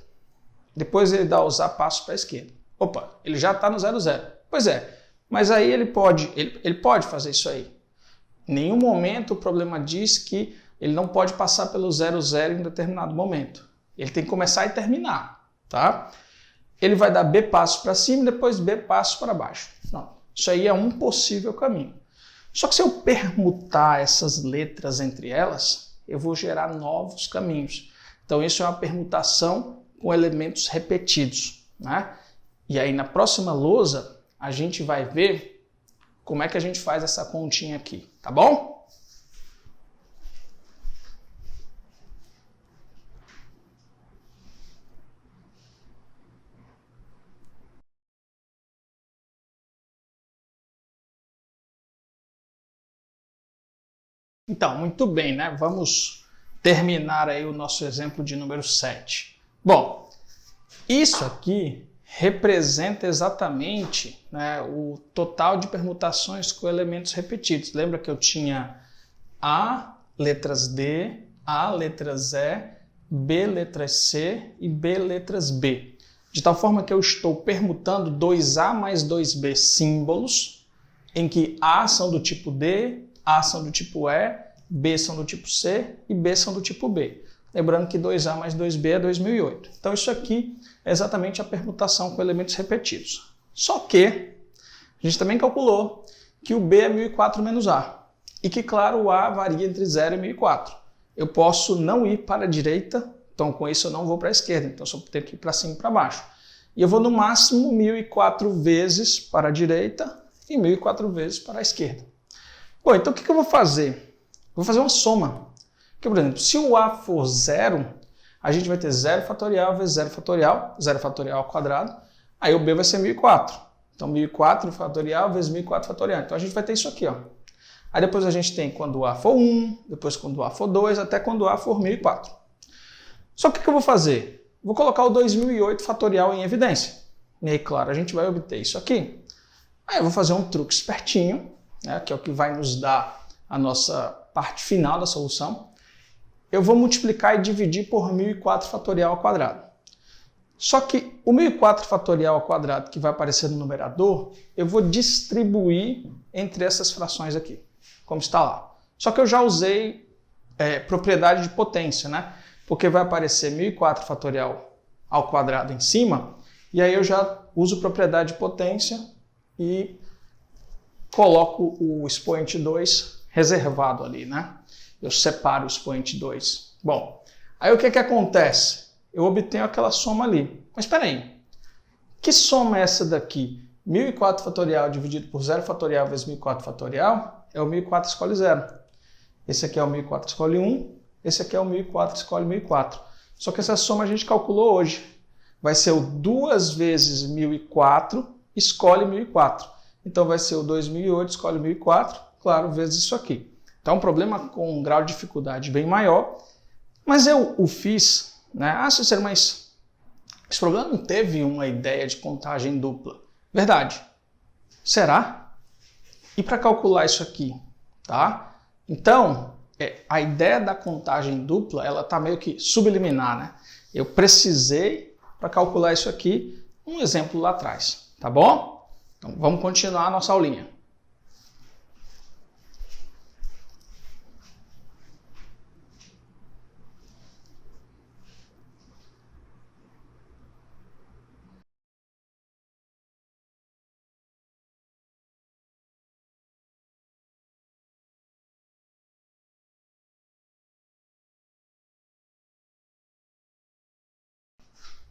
Depois ele dá os A passos para a esquerda. Opa, ele já está no 00. Pois é, mas aí ele pode fazer isso aí. Em nenhum momento o problema diz que ele não pode passar pelo 00 em determinado momento. Ele tem que começar e terminar, tá? Ele vai dar B passos para cima e depois B passos para baixo. Não, isso aí é um possível caminho. Só que se eu permutar essas letras entre elas, eu vou gerar novos caminhos. Então isso é uma permutação com elementos repetidos, né? E aí na próxima lousa a gente vai ver como é que a gente faz essa continha aqui, tá bom? Então, muito bem, né? Vamos terminar aí o nosso exemplo de número 7. Bom, isso aqui representa exatamente, né, o total de permutações com elementos repetidos. Lembra que eu tinha A, letras D, A, letras E, B, letras C e B, letras B. De tal forma que eu estou permutando 2A mais 2B símbolos, em que A são do tipo D, A são do tipo E, B são do tipo C e B são do tipo B. Lembrando que 2A mais 2B é 2008. Então isso aqui é exatamente a permutação com elementos repetidos. Só que a gente também calculou que o B é 1004 menos A. E que, claro, o A varia entre 0 e 1004. Eu posso não ir para a direita, então com isso eu não vou para a esquerda, então eu só tenho que ir para cima e para baixo. E eu vou no máximo 1004 vezes para a direita e 1004 vezes para a esquerda. Bom, então o que eu vou fazer? Vou fazer uma soma. Porque, por exemplo, se o A for 0, a gente vai ter 0 fatorial vezes 0 fatorial ao quadrado, aí o B vai ser 1004. Então 1004 fatorial vezes 1004 fatorial. Então a gente vai ter isso aqui, ó. Aí depois a gente tem quando o A for 1, depois quando o A for 2, até quando o A for 1004. Só que o que eu vou fazer? Vou colocar o 2008 fatorial em evidência. E aí, claro, a gente vai obter isso aqui. Aí eu vou fazer um truque espertinho, né, que é o que vai nos dar a nossa parte final da solução. Eu vou multiplicar e dividir por 1004 fatorial ao quadrado. Só que o 1004 fatorial ao quadrado que vai aparecer no numerador, eu vou distribuir entre essas frações aqui, como está lá. Só que eu já usei propriedade de potência, né? Porque vai aparecer 1004 fatorial ao quadrado em cima, e aí eu já uso propriedade de potência e coloco o expoente 2 reservado ali, né? Eu separo o expoente 2. Bom, aí o que acontece? Eu obtenho aquela soma ali. Mas espera aí, que soma é essa daqui? 1004 fatorial dividido por 0 fatorial vezes 1004 fatorial é o 1004 escolhe 0. Esse aqui é o 1004 escolhe 1, esse aqui é o 1004 escolhe 1004. Só que essa soma a gente calculou hoje. Vai ser o 2 vezes 1004 escolhe 1004. Então vai ser o 2008 escolhe 1004, claro, vezes isso aqui. Então é um problema com um grau de dificuldade bem maior, mas eu o fiz, né? Ah, Cícero, mas esse problema não teve uma ideia de contagem dupla. Verdade. Será? E para calcular isso aqui, tá? Então, a ideia da contagem dupla, ela está meio que subliminar, né? Eu precisei, para calcular isso aqui, um exemplo lá atrás, tá bom? Então vamos continuar a nossa aulinha.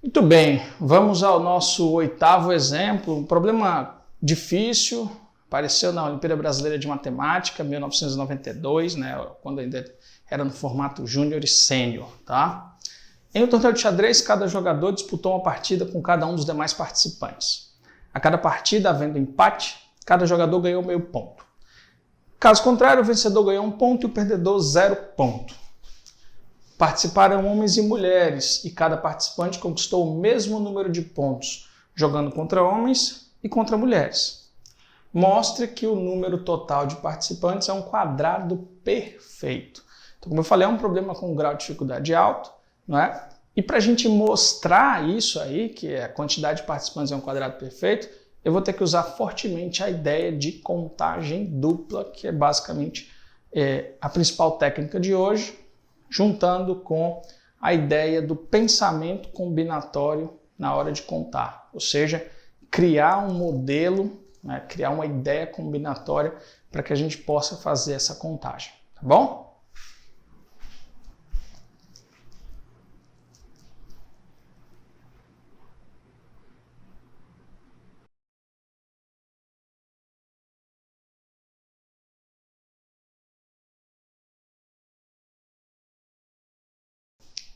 Muito bem, vamos ao nosso 8º exemplo, um problema difícil, apareceu na Olimpíada Brasileira de Matemática, 1992, né, quando ainda era no formato júnior e sênior, tá? Em um torneio de xadrez, cada jogador disputou uma partida com cada um dos demais participantes. A cada partida, havendo empate, cada jogador ganhou meio ponto. Caso contrário, o vencedor ganhou 1 ponto e o perdedor 0 ponto. Participaram homens e mulheres e cada participante conquistou o mesmo número de pontos, jogando contra homens e contra mulheres. Mostre que o número total de participantes é um quadrado perfeito. Então, como eu falei, é um problema com um grau de dificuldade alto, não é? E para a gente mostrar isso aí, que a quantidade de participantes é um quadrado perfeito, eu vou ter que usar fortemente a ideia de contagem dupla, que é basicamente a principal técnica de hoje, juntando com a ideia do pensamento combinatório na hora de contar, ou seja, criar um modelo, né, criar uma ideia combinatória para que a gente possa fazer essa contagem, tá bom?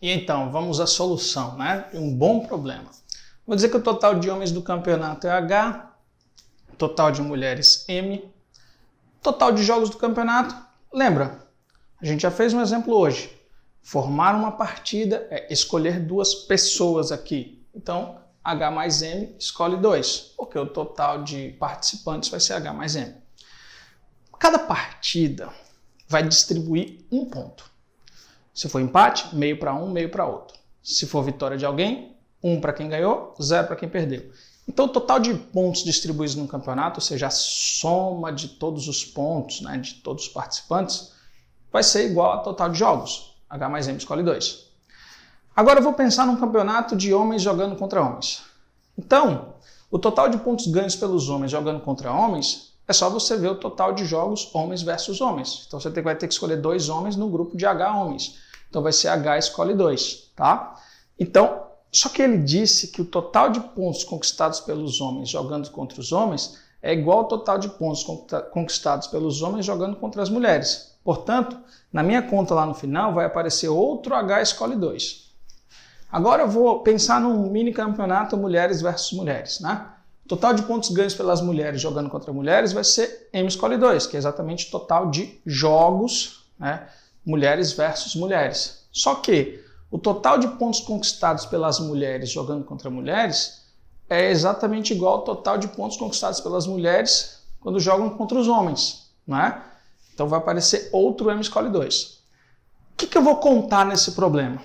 E então, vamos à solução, né? Um bom problema. Vou dizer que o total de homens do campeonato é H, total de mulheres M, total de jogos do campeonato, lembra? A gente já fez um exemplo hoje. Formar uma partida é escolher 2 pessoas aqui. Então, H mais M escolhe 2, porque o total de participantes vai ser H mais M. Cada partida vai distribuir 1 ponto. Se for empate, meio para um, meio para outro. Se for vitória de alguém, 1 para quem ganhou, 0 para quem perdeu. Então, o total de pontos distribuídos no campeonato, ou seja, a soma de todos os pontos, né, de todos os participantes, vai ser igual ao total de jogos. H mais M escolhe 2. Agora eu vou pensar num campeonato de homens jogando contra homens. Então, o total de pontos ganhos pelos homens jogando contra homens é só você ver o total de jogos homens versus homens. Então você vai ter que escolher 2 homens no grupo de H homens. Então vai ser H escolhe 2, tá? Então, só que ele disse que o total de pontos conquistados pelos homens jogando contra os homens é igual ao total de pontos conquistados pelos homens jogando contra as mulheres. Portanto, na minha conta lá no final vai aparecer outro H escolhe 2. Agora eu vou pensar num mini campeonato mulheres versus mulheres, né? O total de pontos ganhos pelas mulheres jogando contra mulheres vai ser M escolhe 2, que é exatamente o total de jogos, né, mulheres versus mulheres. Só que o total de pontos conquistados pelas mulheres jogando contra mulheres é exatamente igual ao total de pontos conquistados pelas mulheres quando jogam contra os homens, né? Então vai aparecer outro M escolhe 2. O que eu vou contar nesse problema?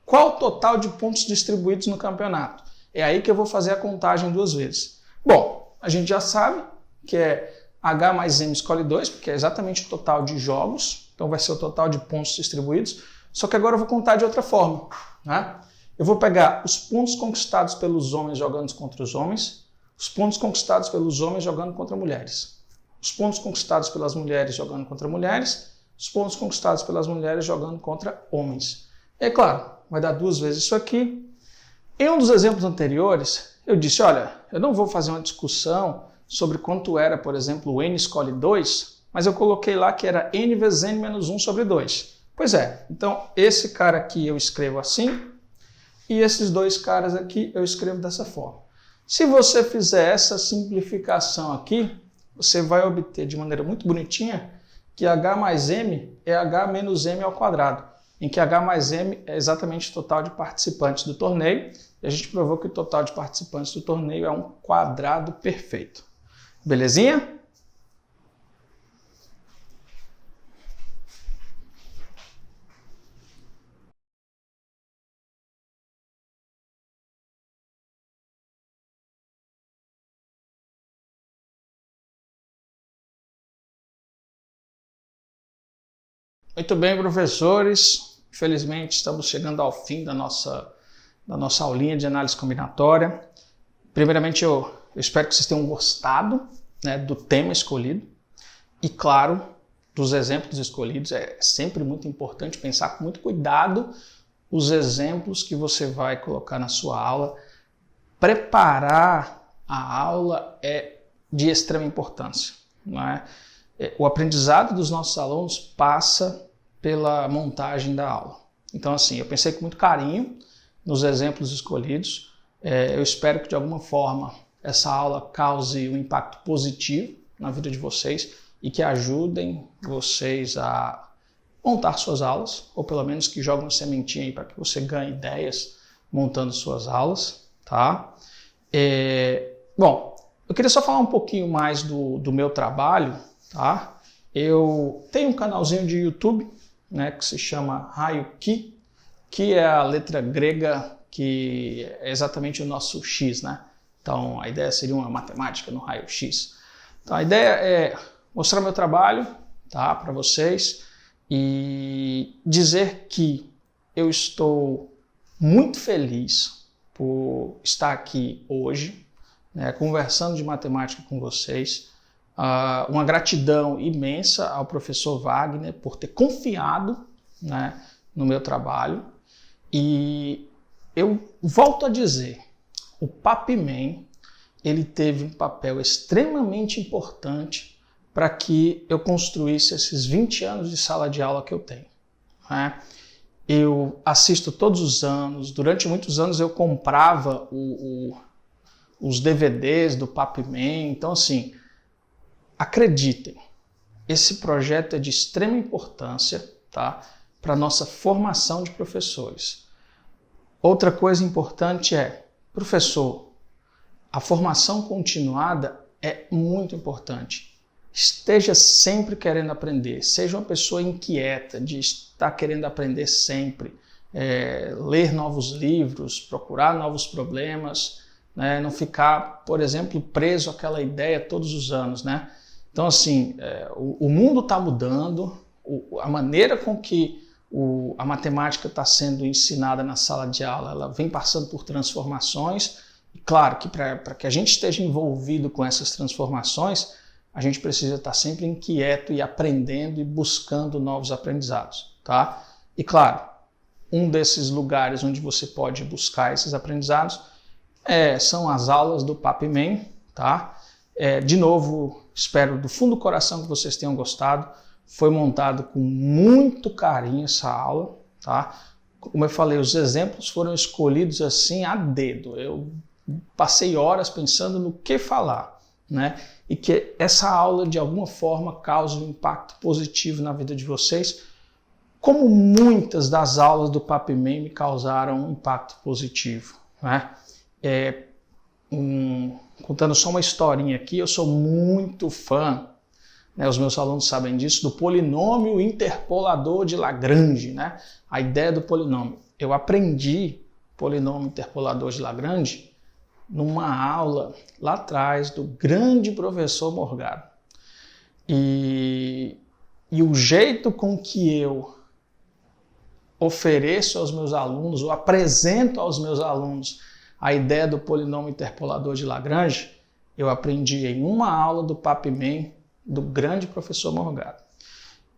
Qual o total de pontos distribuídos no campeonato? É aí que eu vou fazer a contagem 2 vezes. Bom, a gente já sabe que é H mais M escolhe 2, porque é exatamente o total de jogos, então vai ser o total de pontos distribuídos, só que agora eu vou contar de outra forma, né? Eu vou pegar os pontos conquistados pelos homens jogando contra os homens, os pontos conquistados pelos homens jogando contra mulheres, os pontos conquistados pelas mulheres jogando contra mulheres, os pontos conquistados pelas mulheres jogando contra homens. E é claro, vai dar 2 vezes isso aqui. Em um dos exemplos anteriores, eu disse, olha, eu não vou fazer uma discussão sobre quanto era, por exemplo, o N escolhe 2, mas eu coloquei lá que era N vezes N menos 1 sobre 2. Pois é, então esse cara aqui eu escrevo assim, e esses 2 caras aqui eu escrevo dessa forma. Se você fizer essa simplificação aqui, você vai obter de maneira muito bonitinha que H mais M é H menos M ao quadrado, em que H mais M é exatamente o total de participantes do torneio, e a gente provou que o total de participantes do torneio é um quadrado perfeito. Belezinha? Muito bem, professores. Infelizmente, estamos chegando ao fim da nossa aulinha de análise combinatória. Primeiramente, eu espero que vocês tenham gostado, né, do tema escolhido e, claro, dos exemplos escolhidos. É sempre muito importante pensar com muito cuidado os exemplos que você vai colocar na sua aula. Preparar a aula é de extrema importância, não é? O aprendizado dos nossos alunos passa pela montagem da aula. Então, assim, eu pensei com muito carinho nos exemplos escolhidos. Eu espero que, de alguma forma, essa aula cause um impacto positivo na vida de vocês e que ajudem vocês a montar suas aulas, ou pelo menos que joguem uma sementinha aí para que você ganhe ideias montando suas aulas, tá? Bom, eu queria só falar um pouquinho mais do meu trabalho, tá? Eu tenho um canalzinho de YouTube, né, que se chama Raio Ki, que é a letra grega que é exatamente o nosso X, né? Então a ideia seria uma matemática no raio X. Então a ideia é mostrar meu trabalho, tá, para vocês e dizer que eu estou muito feliz por estar aqui hoje, né, conversando de matemática com vocês. Uma gratidão imensa ao professor Wagner por ter confiado, né, no meu trabalho. E eu volto a dizer, o Papman, ele teve um papel extremamente importante para que eu construísse esses 20 anos de sala de aula que eu tenho, né? Eu assisto todos os anos, durante muitos anos eu comprava os DVDs do Papman, então assim, acreditem, esse projeto é de extrema importância, tá, para a nossa formação de professores. Outra coisa importante é, professor, a formação continuada é muito importante. Esteja sempre querendo aprender, seja uma pessoa inquieta, de estar querendo aprender sempre, ler novos livros, procurar novos problemas, né, não ficar, por exemplo, preso àquela ideia todos os anos, né? Então, assim, o mundo está mudando, a maneira com que a matemática está sendo ensinada na sala de aula, ela vem passando por transformações. E claro que para que a gente esteja envolvido com essas transformações, a gente precisa estar sempre inquieto e aprendendo e buscando novos aprendizados, tá? E claro, um desses lugares onde você pode buscar esses aprendizados são as aulas do Papman, tá? De novo, espero do fundo do coração que vocês tenham gostado. Foi montado com muito carinho essa aula, tá? Como eu falei, os exemplos foram escolhidos assim a dedo. Eu passei horas pensando no que falar, né? E que essa aula de alguma forma cause um impacto positivo na vida de vocês, como muitas das aulas do Papman me causaram um impacto positivo, né? Contando só uma historinha aqui, eu sou muito fã, né, os meus alunos sabem disso, do polinômio interpolador de Lagrange, né? A ideia do polinômio. Eu aprendi polinômio interpolador de Lagrange numa aula lá atrás do grande professor Morgado. E o jeito com que eu ofereço aos meus alunos, ou apresento aos meus alunos a ideia do polinômio interpolador de Lagrange, eu aprendi em uma aula do Papman do grande professor Morgado.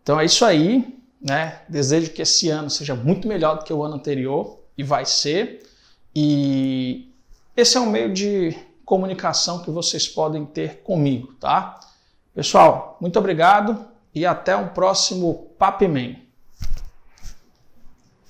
Então é isso aí, né? Desejo que esse ano seja muito melhor do que o ano anterior, e vai ser. E esse é um meio de comunicação que vocês podem ter comigo, tá? Pessoal, muito obrigado e até um próximo Papman.